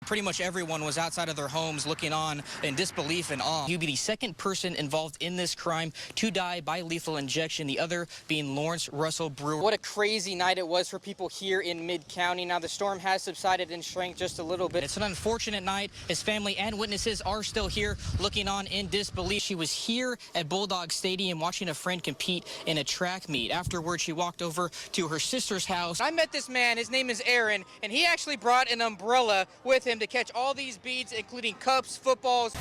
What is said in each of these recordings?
Pretty much everyone was outside of their homes looking on in disbelief and awe. He'd be the second person involved in this crime to die by lethal injection, the other being Lawrence Russell Brewer. What a crazy night it was for people here in Mid-County. Now, the storm has subsided in strength just a little bit. It's an unfortunate night. His family and witnesses are still here looking on in disbelief. She was here at Bulldog Stadium watching a friend compete in a track meet. Afterwards, she walked over to her sister's house. I met this man. His name is Aaron, and he actually brought an umbrella with him to catch all these beads, including cups, footballs.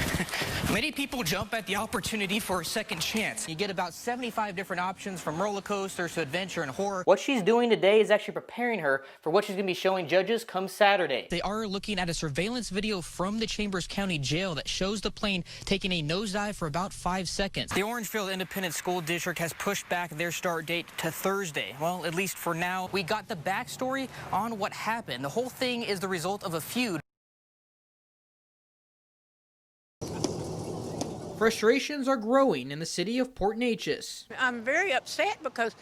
Many people jump at the opportunity for a second chance. You get about 75 different options, from roller coasters to adventure and horror. What she's doing today is actually preparing her for what she's going to be showing judges come Saturday. They are looking at a surveillance video from the Chambers County Jail that shows the plane taking a nosedive for about 5 seconds. The Orangefield Independent School District has pushed back their start date to Thursday. Well, at least for now. We got the backstory on what happened. The whole thing is the result of a feud. Frustrations are growing in the city of Port Neches. I'm very upset because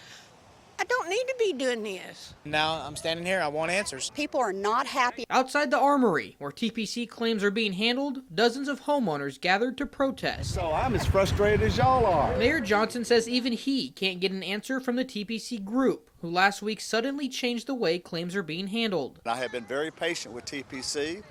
I don't need to be doing this. Now I'm standing here, I want answers. People are not happy. Outside the Armory, where TPC claims are being handled, dozens of homeowners gathered to protest. So I'm as frustrated as y'all are. Mayor Johnson says even he can't get an answer from the TPC group, who last week suddenly changed the way claims are being handled. I have been very patient with TPC.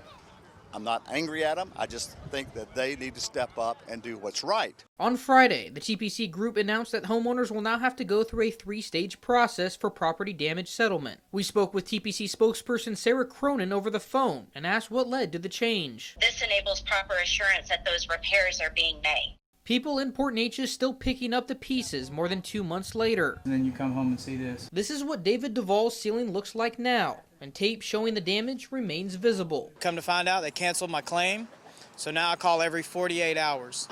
I'm not angry at them. I just think that they need to step up and do what's right. On Friday, the TPC group announced that homeowners will now have to go through a 3-stage process for property damage settlement. We spoke with TPC spokesperson Sarah Cronin over the phone and asked what led to the change. This enables proper assurance that those repairs are being made. People in Port Neches still picking up the pieces more than 2 months later. And then you come home and see this. This is what David Duvall's ceiling looks like now, and tape showing the damage remains visible. Come to find out, they canceled my claim, so now I call every 48 hours.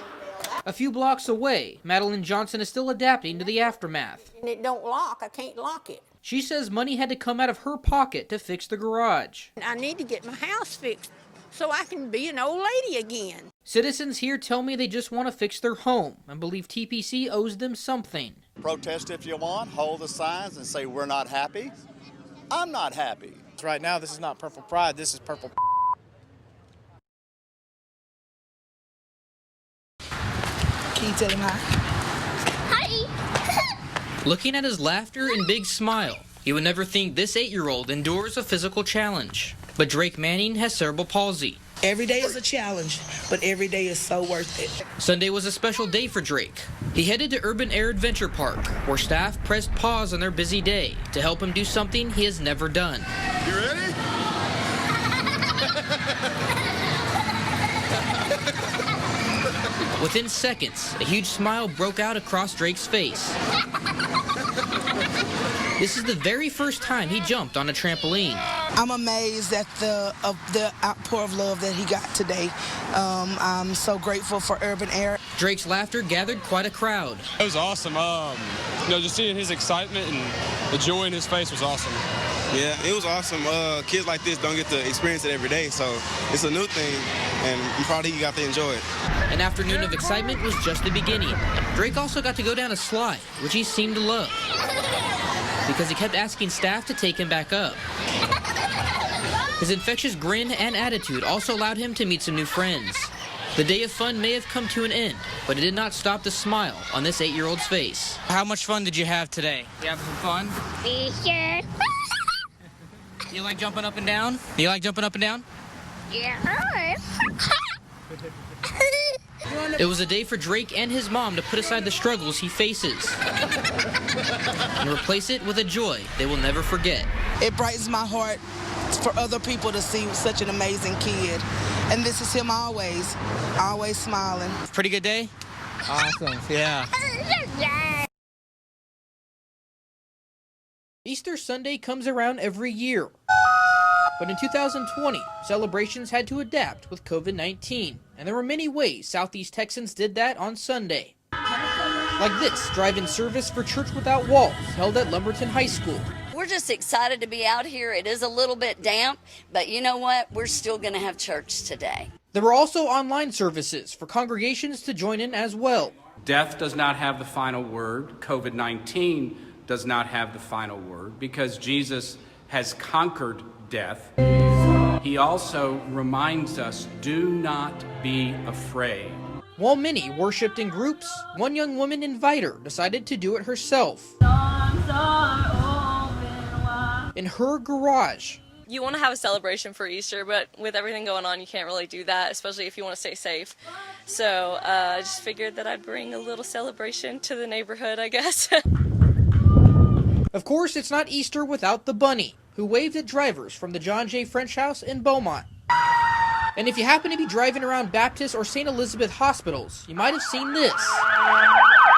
A few blocks away, Madeline Johnson is still adapting to the aftermath. And it don't lock. I can't lock it. She says money had to come out of her pocket to fix the garage. I need to get my house fixed so I can be an old lady again. Citizens here tell me they just want to fix their home and believe TPC owes them something. Protest if you want, hold the signs and say we're not happy. I'm not happy. Right now, this is not Purple Pride, this is Purple. Can you tell him hi? Looking at his laughter and big smile, you would never think this 8-year-old endures a physical challenge. But Drake Manning has cerebral palsy. Every day is a challenge, but every day is so worth it. Sunday was a special day for Drake. He headed to Urban Air Adventure Park, where staff pressed pause on their busy day to help him do something he has never done. You ready? Within seconds, a huge smile broke out across Drake's face. This is the very first time he jumped on a trampoline. I'm amazed at the outpour of love that he got today. I'm so grateful for Urban Air. Drake's laughter gathered quite a crowd. It was awesome. Just seeing his excitement and the joy in his face was awesome. Yeah, it was awesome. Kids like this don't get to experience it every day, so it's a new thing, and I'm proud he got to enjoy it. An afternoon of excitement was just the beginning. Drake also got to go down a slide, which he seemed to love, because he kept asking staff to take him back up. His infectious grin and attitude also allowed him to meet some new friends. The day of fun may have come to an end, but it did not stop the smile on this 8-year-old's face. How much fun did you have today? You have some fun? Sure. You like jumping up and down? You like jumping up and down? Yeah. It was a day for Drake and his mom to put aside the struggles he faces and replace it with a joy they will never forget. It brightens my heart for other people to see such an amazing kid. And this is him always smiling. Pretty good day? Awesome, yeah. Easter Sunday comes around every year. But in 2020, celebrations had to adapt with COVID-19, and there were many ways Southeast Texans did that on Sunday. Like this drive-in service for Church Without Walls, held at Lumberton High School. We're just excited to be out here. It is a little bit damp, but you know what? We're still going to have church today. There were also online services for congregations to join in as well. Death does not have the final word. COVID-19 does not have the final word, because Jesus has conquered death. He also reminds us, do not be afraid. While many worshipped in groups, one young woman in Viter decided to do it herself. In her garage. You want to have a celebration for Easter, but with everything going on, you can't really do that, especially if you want to stay safe. So I just figured that I'd bring a little celebration to the neighborhood, I guess. Of course, it's not Easter without the bunny, who waved at drivers from the John J. French House in Beaumont. And if you happen to be driving around Baptist or St. Elizabeth hospitals, you might have seen this.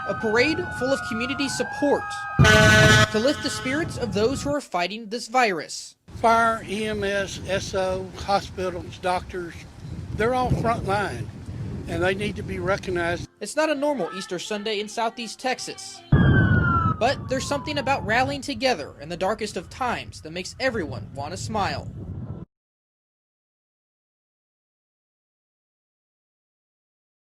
A parade full of community support to lift the spirits of those who are fighting this virus. Fire, EMS, SO, hospitals, doctors, they're all front line, and they need to be recognized. It's not a normal Easter Sunday in Southeast Texas. But there's something about rallying together in the darkest of times that makes everyone want to smile.